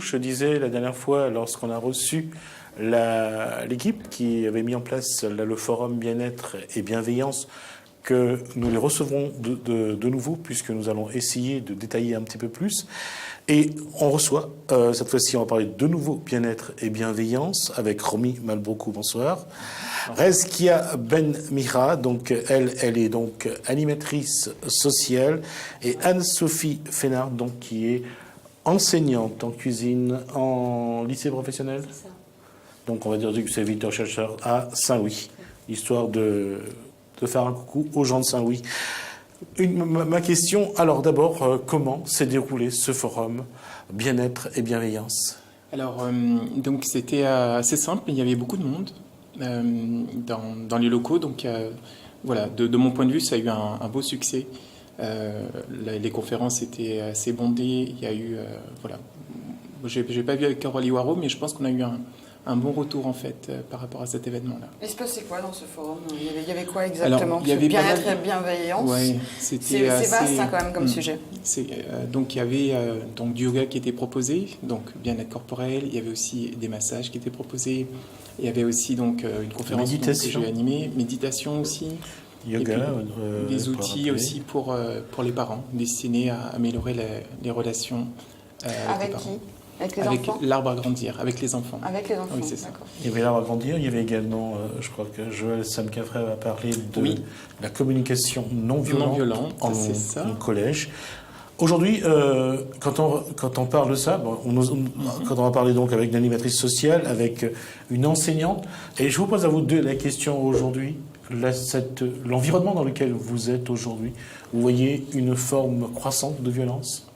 Je disais la dernière fois, lorsqu'on a reçu l'équipe qui avait mis en place le forum bien-être et bienveillance, que nous les recevrons de nouveau, puisque nous allons essayer de détailler un petit peu plus. Et on reçoit, cette fois-ci, on va parler de nouveau bien-être et bienveillance avec Romy Malbrougou. Bonsoir. Rezkia Ben Mira, donc elle est donc animatrice sociale, et Anne-Sophie Fénard, donc qui est enseignante en cuisine en lycée professionnel. C'est ça. Donc on va dire que c'est Victor Chercheur à Saint-Louis, histoire de faire un coucou aux gens de Saint-Louis. Ma question, alors d'abord, comment s'est déroulé ce forum bien-être et bienveillance? Alors, donc c'était assez simple, il y avait beaucoup de monde dans les locaux, donc voilà, de mon point de vue, ça a eu un beau succès. Les conférences étaient assez bondées, il y a eu, voilà, j'ai pas vu avec Carole Iwaro, mais je pense qu'on a eu un bon retour en fait par rapport à cet événement-là. Il se passait quoi dans ce forum? Il y avait quoi exactement? Alors, il y avait bien-être et bienveillance. Ouais, c'est vaste hein, quand même comme sujet. Donc il y avait donc du yoga qui était proposé, donc bien-être corporel. Il y avait aussi des massages qui étaient proposés. Il y avait aussi donc une conférence que j'ai animée, méditation aussi. Yoga, des outils aussi pour les parents destinés à améliorer les relations avec les parents. Qui? Avec l'arbre à grandir, avec les enfants. Avec les enfants, oui, c'est ça. Il y avait l'arbre à grandir, il y avait également, je crois que Joël Samcafré va parler de la communication non violente en collège. Aujourd'hui, quand on parle de ça, quand on va parler donc avec une animatrice sociale, avec une enseignante, et je vous pose à vous deux la question aujourd'hui, l'environnement dans lequel vous êtes aujourd'hui, vous voyez une forme croissante de violence?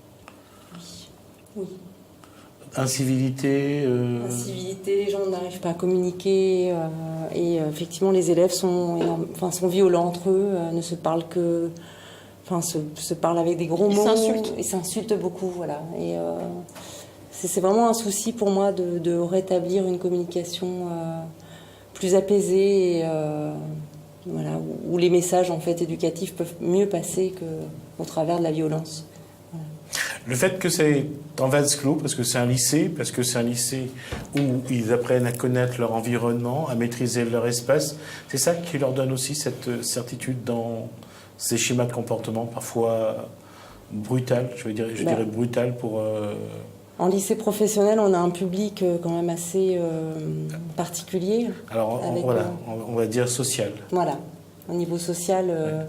Oui. Incivilité, les gens n'arrivent pas à communiquer et effectivement les élèves sont violents entre eux, ne se parlent que, se parlent avec des gros mots, ils s'insultent beaucoup, voilà. Et c'est vraiment un souci pour moi de rétablir une communication plus apaisée et voilà, où les messages en fait éducatifs peuvent mieux passer qu'au travers de la violence. Le fait que c'est en vase clos, parce que c'est un lycée où ils apprennent à connaître leur environnement, à maîtriser leur espace, c'est ça qui leur donne aussi cette certitude dans ces schémas de comportement parfois brutal, je dirais brutal pour... En lycée professionnel, on a un public quand même assez particulier. Alors on va dire social. Voilà, au niveau social...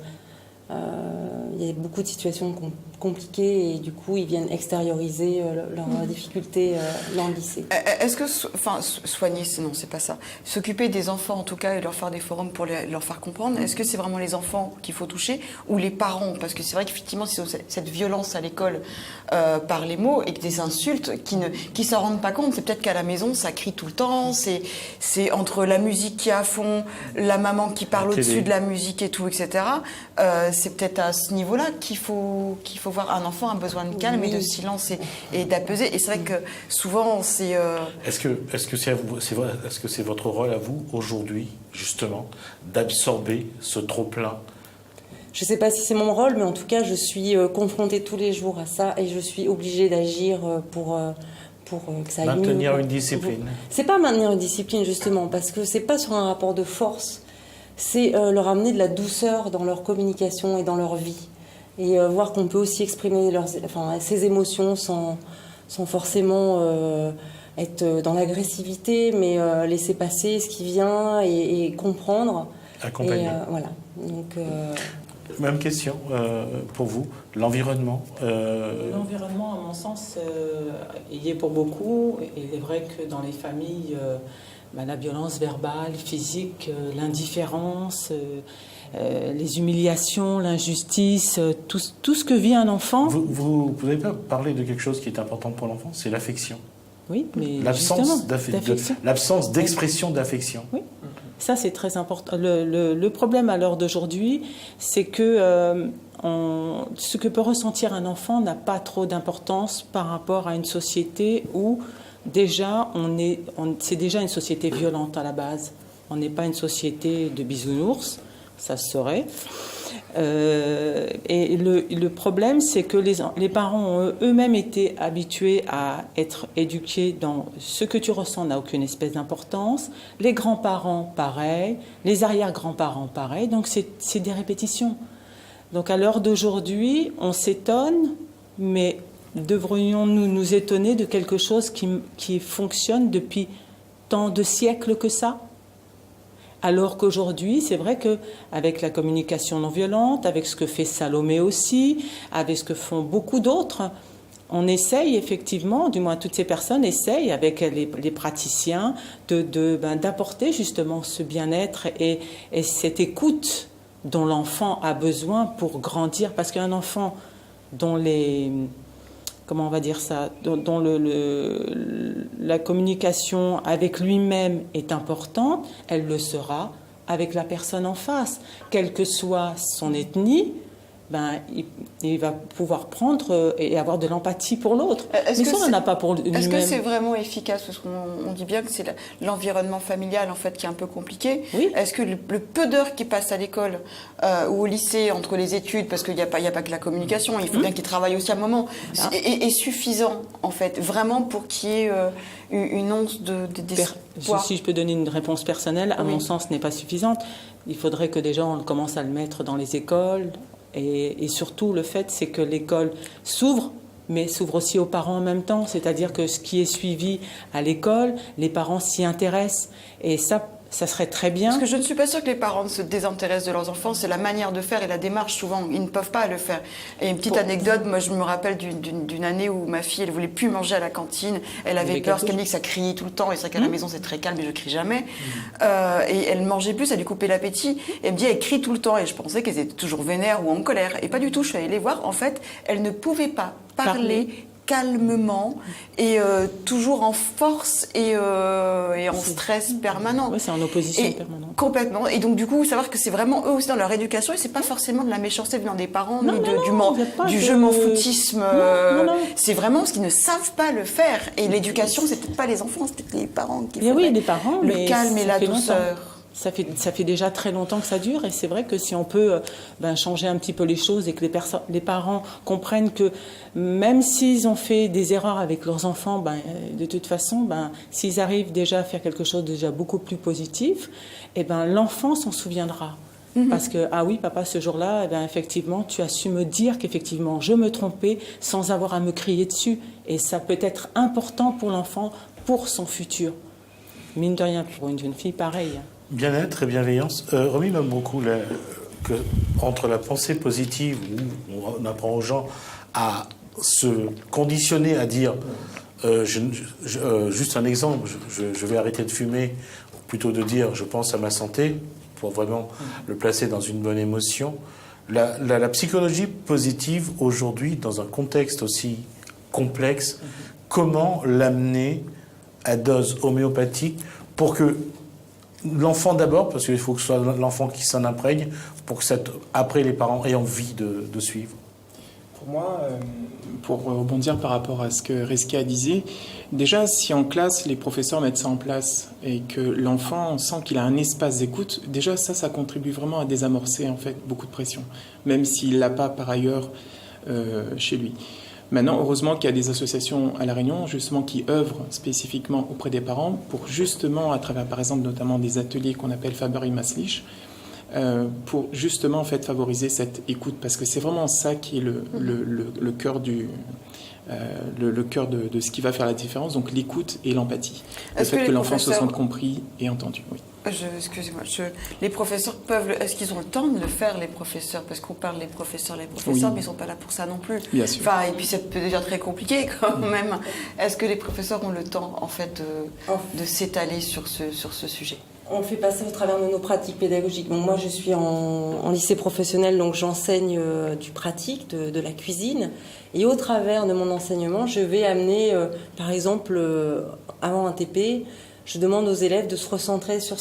il y a beaucoup de situations compliquées et du coup ils viennent extérioriser leurs difficultés dans le lycée. Est-ce que, soigner, non c'est pas ça, s'occuper des enfants en tout cas et leur faire des forums pour leur faire comprendre, est-ce que c'est vraiment les enfants qu'il faut toucher ou les parents? Parce que c'est vrai qu'effectivement cette violence à l'école par les mots et des insultes qui s'en rendent pas compte, c'est peut-être qu'à la maison ça crie tout le temps, c'est entre la musique qui est à fond, la maman qui parle au-dessus de la musique et tout, etc. C'est peut-être à ce niveau-là qu'il faut voir. Un enfant a besoin de calme et de silence et d'apaiser. Et c'est vrai que souvent c'est. Est-ce que c'est votre rôle à vous aujourd'hui justement d'absorber ce trop-plein? Je ne sais pas si c'est mon rôle, mais en tout cas je suis confrontée tous les jours à ça et je suis obligée d'agir pour que ça aille mieux. Maintenir une discipline. C'est pas maintenir une discipline justement, parce que c'est pas sur un rapport de force. C'est leur amener de la douceur dans leur communication et dans leur vie. Et voir qu'on peut aussi exprimer ses émotions sans forcément être dans l'agressivité, mais laisser passer ce qui vient et comprendre. Accompagner. Voilà. Donc, même question pour vous, l'environnement. L'environnement, à mon sens, il y est pour beaucoup. Et il est vrai que dans les familles... la violence verbale, physique, l'indifférence, les humiliations, l'injustice, tout ce que vit un enfant. Vous n'avez pas parlé de quelque chose qui est important pour l'enfant, c'est l'affection. Oui, mais l'absence d'expression d'affection. Oui, ça c'est très important. Le problème à l'heure d'aujourd'hui, c'est que ce que peut ressentir un enfant n'a pas trop d'importance par rapport à une société où déjà, c'est déjà une société violente à la base. On n'est pas une société de bisounours. ça se saurait. Et le problème, c'est que les parents ont eux-mêmes été habitués à être éduqués dans ce que tu ressens n'a aucune espèce d'importance. Les grands-parents, pareil. Les arrière-grands-parents, pareil. Donc, c'est des répétitions. Donc, à l'heure d'aujourd'hui, on s'étonne, mais devrions-nous nous étonner de quelque chose qui fonctionne depuis tant de siècles que ça ? Alors qu'aujourd'hui, c'est vrai qu'avec la communication non violente, avec ce que fait Salomé aussi, avec ce que font beaucoup d'autres, on essaye effectivement, du moins toutes ces personnes essayent avec les praticiens d'apporter justement ce bien-être et cette écoute dont l'enfant a besoin pour grandir. Parce qu'un enfant dont comment on va dire ça, dont la communication avec lui-même est importante, elle le sera avec la personne en face. Quelle que soit son ethnie, il va pouvoir prendre et avoir de l'empathie pour l'autre. Mais ça, on n'en a pas pour lui-même. Est-ce que c'est vraiment efficace? Parce qu'on dit bien que c'est l'environnement familial en fait qui est un peu compliqué. Oui. Est-ce que le peu d'heures qu'il passe à l'école ou au lycée entre les études, parce qu'il n'y a pas que la communication, il faut bien qu'il travaille aussi à un moment, est suffisant en fait, vraiment pour qu'il y ait une once d'espoir? Si je peux donner une réponse personnelle, à mon sens, n'est pas suffisante. Il faudrait que des gens commencent à le mettre dans les écoles. Et surtout, le fait, c'est que l'école s'ouvre, mais s'ouvre aussi aux parents en même temps. C'est-à-dire que ce qui est suivi à l'école, les parents s'y intéressent. Et ça serait très bien. Parce que je ne suis pas sûre que les parents se désintéressent de leurs enfants. C'est la manière de faire et la démarche. Souvent, ils ne peuvent pas le faire. Et une petite anecdote, moi, je me rappelle d'une année où ma fille, elle voulait plus manger à la cantine. Elle avait peur, parce qu'elle dit que ça criait tout le temps. Et c'est vrai qu'à la maison, c'est très calme et je crie jamais. Et elle mangeait plus, ça lui coupait l'appétit. Et elle me dit, elle crie tout le temps. Et je pensais qu'elle était toujours vénère ou en colère. Et pas du tout. Je suis allée les voir. En fait, elle ne pouvait pas parler calmement et toujours en force et en stress permanent. Oui, c'est en opposition permanente. Complètement. Et donc, du coup, savoir que c'est vraiment eux aussi dans leur éducation et c'est pas forcément de la méchanceté venant des parents du je m'en foutisme. C'est vraiment parce qu'ils ne savent pas le faire. Et l'éducation, c'est peut-être pas les enfants, c'est peut-être les parents qui font les parents, le calme et la douceur. Ça fait déjà très longtemps que ça dure et c'est vrai que si on peut changer un petit peu les choses et que les parents comprennent que même s'ils ont fait des erreurs avec leurs enfants, de toute façon, s'ils arrivent déjà à faire quelque chose de déjà beaucoup plus positif, l'enfant s'en souviendra. Parce que, ah oui, papa, ce jour-là, effectivement, tu as su me dire qu'effectivement, je me trompais sans avoir à me crier dessus. Et ça peut être important pour l'enfant, pour son futur. Mine de rien, pour une jeune fille, pareil. Bien-être et bienveillance. Romy m'aime beaucoup entre la pensée positive, où on apprend aux gens à se conditionner à dire, juste un exemple, je vais arrêter de fumer, ou plutôt de dire je pense à ma santé, pour vraiment le placer dans une bonne émotion. La psychologie positive aujourd'hui, dans un contexte aussi complexe, comment l'amener à dose homéopathique pour que l'enfant d'abord, parce qu'il faut que ce soit l'enfant qui s'en imprègne, pour que après les parents aient envie de suivre. Pour moi, pour rebondir par rapport à ce que Reskia disait, déjà si en classe les professeurs mettent ça en place et que l'enfant sent qu'il a un espace d'écoute, déjà ça contribue vraiment à désamorcer en fait beaucoup de pression, même s'il l'a pas par ailleurs chez lui. Maintenant, heureusement qu'il y a des associations à La Réunion, justement, qui œuvrent spécifiquement auprès des parents pour justement, à travers, par exemple, notamment des ateliers qu'on appelle Faber et Maslich, pour justement, en fait, favoriser cette écoute, parce que c'est vraiment ça qui est le cœur le cœur de ce qui va faire la différence, donc l'écoute et l'empathie. Le fait que l'enfant se sente compris et entendu, oui. Excusez-moi, les professeurs est-ce qu'ils ont le temps de le faire, les professeurs? Parce qu'on parle des professeurs, mais ils ne sont pas là pour ça non plus. Bien sûr. Et puis ça peut devenir très compliqué quand même. Est-ce que les professeurs ont le temps, en fait, de s'étaler sur ce sujet? On fait passer au travers de nos pratiques pédagogiques. Bon, moi, je suis en lycée professionnel, donc j'enseigne du pratique, de la cuisine. Et au travers de mon enseignement, je vais amener, par exemple, avant un TP, je demande aux élèves de se recentrer sur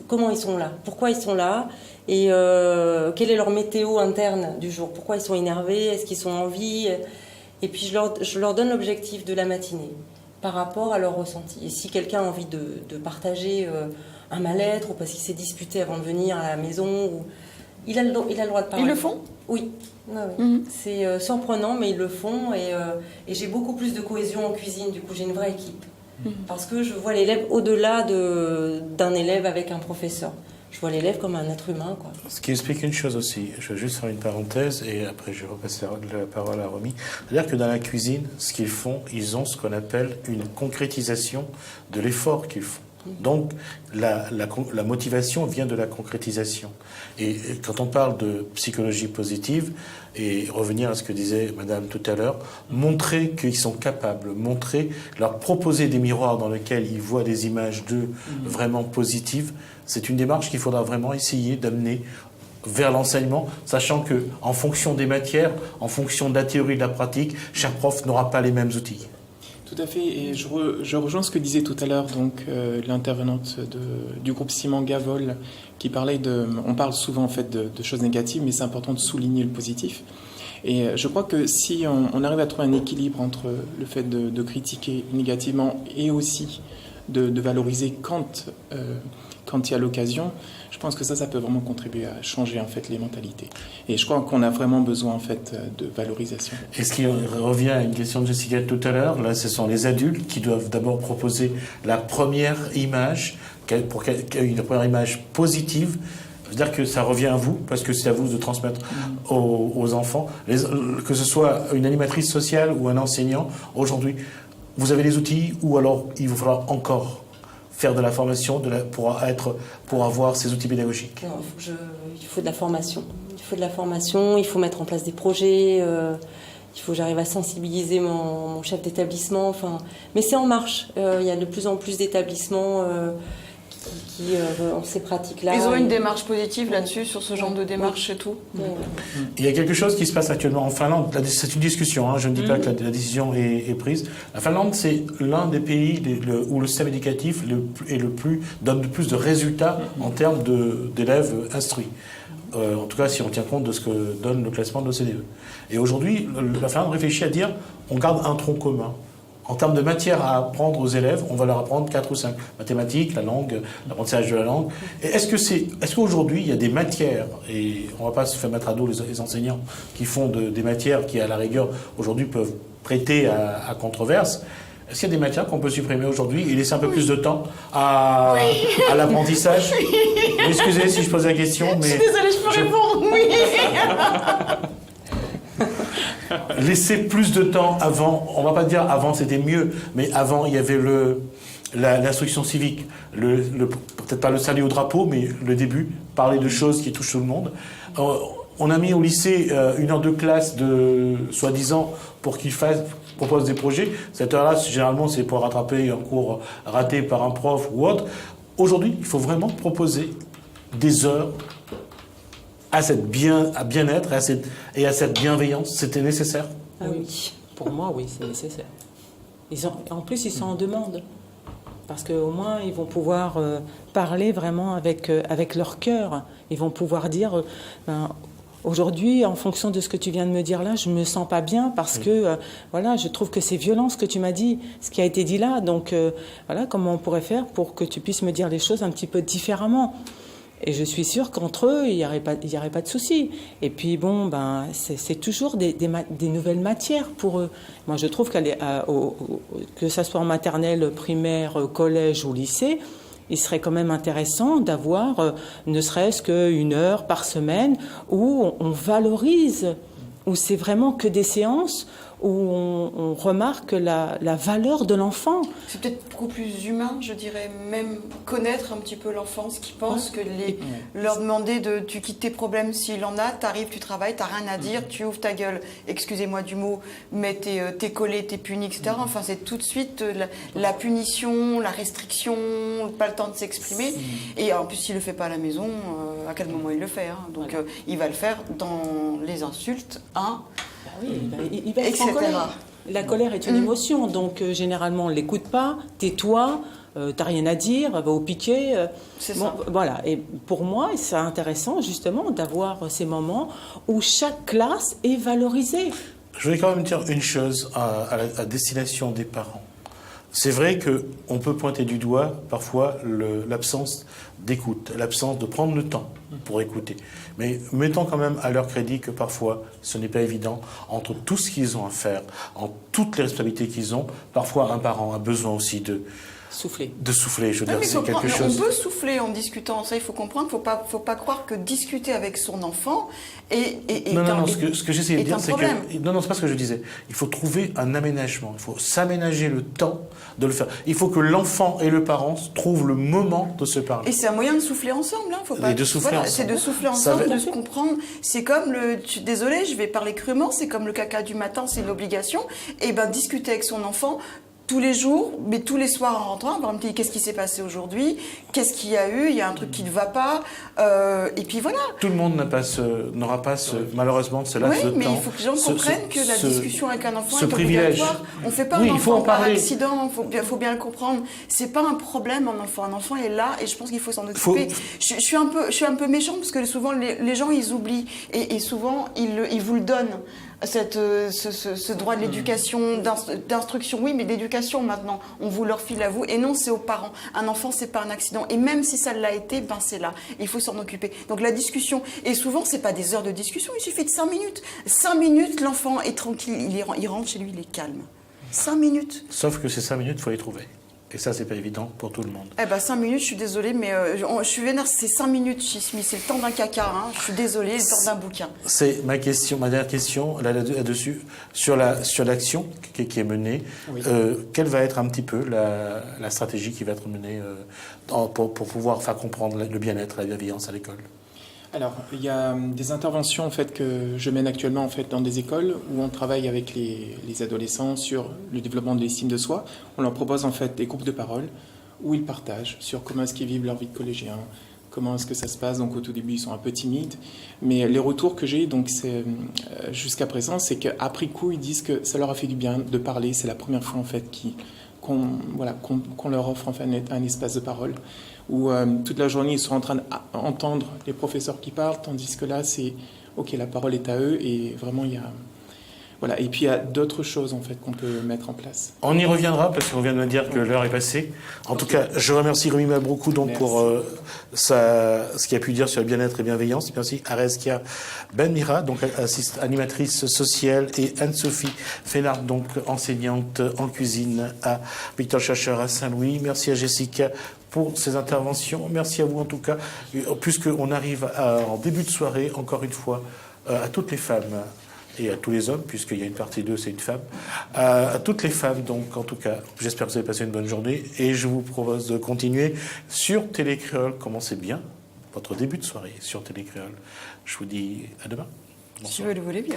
comment ils sont là, pourquoi ils sont là, et quelle est leur météo interne du jour, pourquoi ils sont énervés, est-ce qu'ils sont en vie. Et puis je leur donne l'objectif de la matinée par rapport à leur ressenti. Et si quelqu'un a envie de partager un mal-être, ou parce qu'il s'est disputé avant de venir à la maison, Il a le droit de parler. Ils le font ? Oui. Ouais, ouais. C'est surprenant, mais ils le font. Et j'ai beaucoup plus de cohésion en cuisine. Du coup, j'ai une vraie équipe. Parce que je vois l'élève au-delà d'un élève avec un professeur. Je vois l'élève comme un être humain, quoi. Ce qui explique une chose aussi, je vais juste faire une parenthèse et après je vais repasser la parole à Romy. C'est-à-dire que dans la cuisine, ce qu'ils font, ils ont ce qu'on appelle une concrétisation de l'effort qu'ils font. Donc la motivation vient de la concrétisation. Et quand on parle de psychologie positive, et revenir à ce que disait Madame tout à l'heure, montrer qu'ils sont capables, leur proposer des miroirs dans lesquels ils voient des images d'eux vraiment positives, c'est une démarche qu'il faudra vraiment essayer d'amener vers l'enseignement, sachant que en fonction des matières, en fonction de la théorie et de la pratique, chaque prof n'aura pas les mêmes outils. Tout à fait, et je rejoins ce que disait tout à l'heure donc l'intervenante du groupe Simon Gavol, qui parlait on parle souvent en fait de choses négatives, mais c'est important de souligner le positif. Et je crois que si on arrive à trouver un équilibre entre le fait de critiquer négativement et aussi de valoriser quand il y a l'occasion, je pense que ça peut vraiment contribuer à changer en fait les mentalités. Et je crois qu'on a vraiment besoin en fait de valorisation. Et ce qui revient à une question de Jessica tout à l'heure, là, ce sont les adultes qui doivent d'abord proposer la première image, une première image positive. C'est-à-dire que ça revient à vous, parce que c'est à vous de transmettre aux enfants, que ce soit une animatrice sociale ou un enseignant. Aujourd'hui, vous avez les outils, ou alors il vous faudra encore faire de la formation pour avoir ces outils pédagogiques. Non, il faut de la formation. Il faut mettre en place des projets. Il faut que j'arrive à sensibiliser mon chef d'établissement. Enfin, mais c'est en marche. Il y a de plus en plus d'établissements qui ont ces pratiques-là. Ils ont une démarche positive là-dessus, sur ce genre de démarche et tout. Il y a quelque chose qui se passe actuellement en Finlande. C'est une discussion, je ne dis pas que la décision est prise. La Finlande, c'est l'un des pays où le système éducatif donne le plus de résultats en termes d'élèves instruits. En tout cas, si on tient compte de ce que donne le classement de l'OCDE. Et aujourd'hui, la Finlande réfléchit à dire on garde un tronc commun. En termes de matière à apprendre aux élèves, on va leur apprendre 4 ou 5. Mathématiques, la langue, l'apprentissage de la langue. Et est-ce qu'aujourd'hui, il y a des matières, et on ne va pas se faire mettre à dos les enseignants qui font des matières qui, à la rigueur, aujourd'hui peuvent prêter à controverse. Est-ce qu'il y a des matières qu'on peut supprimer aujourd'hui et laisser un peu plus de temps à l'apprentissage? Excusez si je pose la question, mais... Je suis désolée, je peux répondre, oui. Laisser plus de temps avant, on va pas dire avant c'était mieux, mais avant il y avait l'instruction civique, peut-être pas le salut au drapeau, mais le début, parler de choses qui touchent tout le monde. On a mis au lycée une heure de classe soi-disant pour qu'ils proposent des projets. Cette heure-là, généralement, c'est pour rattraper un cours raté par un prof ou autre. Aujourd'hui, il faut vraiment proposer des heures à bien-être et à cette bienveillance. C'était nécessaire? Ah oui. Pour moi, oui, c'est nécessaire. En plus, ils sont en demande. Parce qu'au moins, ils vont pouvoir parler vraiment avec leur cœur. Ils vont pouvoir dire, aujourd'hui, en fonction de ce que tu viens de me dire là, je ne me sens pas bien parce que, je trouve que c'est violent ce que tu m'as dit, ce qui a été dit là. Donc, comment on pourrait faire pour que tu puisses me dire les choses un petit peu différemment? Et je suis sûre qu'entre eux, il n'y aurait pas de souci. Et puis c'est toujours des nouvelles matières pour eux. Moi, je trouve que ça soit en maternelle, primaire, collège ou lycée, il serait quand même intéressant d'avoir ne serait-ce qu'une heure par semaine où on valorise, où c'est vraiment que des séances où on remarque la valeur de l'enfant. C'est peut-être beaucoup plus humain, je dirais, même connaître un petit peu l'enfant, ce qu'il pense, que leur demander tu quittes tes problèmes s'il en a, t'arrives, tu travailles, t'as rien à dire, tu ouvres ta gueule, excusez-moi du mot, mais t'es collé, t'es puni, etc. Enfin, c'est tout de suite la punition, la restriction, pas le temps de s'exprimer. Et en plus, s'il le fait pas à la maison, à quel moment il le fait, Donc, il va le faire dans les insultes, il va être en colère. La colère est une émotion, donc généralement on ne l'écoute pas, tais-toi, t'as rien à dire, va au piquet. C'est ça. Voilà, et pour moi, c'est intéressant justement d'avoir ces moments où chaque classe est valorisée. Je voulais quand même dire une chose à destination des parents. C'est vrai qu'on peut pointer du doigt parfois l'absence d'écoute, l'absence de prendre le temps pour écouter. Mais mettons quand même à leur crédit que parfois ce n'est pas évident entre tout ce qu'ils ont à faire, en toutes les responsabilités qu'ils ont. Parfois un parent a besoin aussi de souffler, je veux dire, c'est quelque chose. On peut souffler en discutant, ça il faut comprendre, faut pas croire que discuter avec son enfant non, ce que j'essayais de dire, c'est que... Non, c'est pas ce que je disais. Il faut trouver un aménagement, il faut s'aménager le temps de le faire. Il faut que l'enfant et le parent trouvent le moment de se parler. Et c'est un moyen de souffler ensemble, hein. Et de souffler ensemble. C'est de souffler ensemble, de se comprendre. C'est comme désolé, je vais parler crûment, c'est comme le caca du matin, c'est une obligation. Et ben discuter avec son enfant tous les jours, mais tous les soirs en rentrant, par exemple, qu'est-ce qui s'est passé aujourd'hui, qu'est-ce qu'il y a eu, il y a un truc qui ne va pas, et puis voilà. Tout le monde n'aura pas malheureusement ce laps de temps. Oui, mais il faut que les gens comprennent que la discussion avec un enfant est privilège. obligatoire. On ne fait pas un enfant par accident, il faut bien le comprendre. C'est pas un problème, un enfant. Un enfant est là, et je pense qu'il faut s'en occuper. Je suis un peu méchante, parce que souvent, les gens, ils oublient, et souvent, ils vous le donnent. Ce droit de l'éducation, d'instruction, oui, mais d'éducation maintenant, on vous leur file à vous, et non, c'est aux parents. Un enfant, c'est pas un accident, et même si ça l'a été, ben c'est là, il faut s'en occuper. Donc la discussion, et souvent, c'est pas des heures de discussion, il suffit de 5 minutes. 5 minutes, l'enfant est tranquille, il rentre chez lui, il est calme. 5 minutes. Sauf que ces 5 minutes, il faut les trouver. Et ça, c'est pas évident pour tout le monde. Eh ben, 5 minutes, je suis désolée, mais je suis vénère, c'est 5 minutes, Chismi, c'est le temps d'un caca, hein. Je suis désolée, le temps d'un bouquin. C'est ma dernière question là-dessus, sur l'action qui est menée. Oui. Quelle va être un petit peu la stratégie qui va être menée pour pouvoir faire comprendre le bien-être, la bienveillance à l'école? Alors, il y a des interventions en fait que je mène actuellement en fait dans des écoles où on travaille avec les adolescents sur le développement de l'estime de soi. On leur propose en fait des groupes de parole où ils partagent sur comment est-ce qu'ils vivent leur vie de collégien, comment est-ce que ça se passe. Donc au tout début ils sont un peu timides, mais les retours que j'ai donc c'est jusqu'à présent, c'est qu'après coup ils disent que ça leur a fait du bien de parler. C'est la première fois en fait qu'on leur offre enfin un espace de parole, où toute la journée ils sont en train d'entendre les professeurs qui parlent, tandis que là c'est ok, la parole est à eux, et vraiment il y a voilà. Et puis il y a d'autres choses en fait qu'on peut mettre en place. On y reviendra parce qu'on vient de me dire que l'heure est passée. En tout cas, je remercie Rémi Mabroukou donc pour ce qu'il a pu dire sur le bien-être et bienveillance. Et merci à Rezkia Benmira, donc animatrice sociale, et Anne-Sophie Fénard, donc enseignante en cuisine à Victor Schœlcher à Saint-Louis. Merci à Jessica pour ces interventions. Merci à vous en tout cas, puisqu'on arrive en début de soirée, encore une fois, à toutes les femmes et à tous les hommes, puisqu'il y a une partie d'eux, c'est une femme, à toutes les femmes, donc en tout cas, j'espère que vous avez passé une bonne journée, et je vous propose de continuer sur Télécréole. Commencez bien votre début de soirée sur Télécréole. Je vous dis à demain. Bonsoir. Si vous le voulez bien.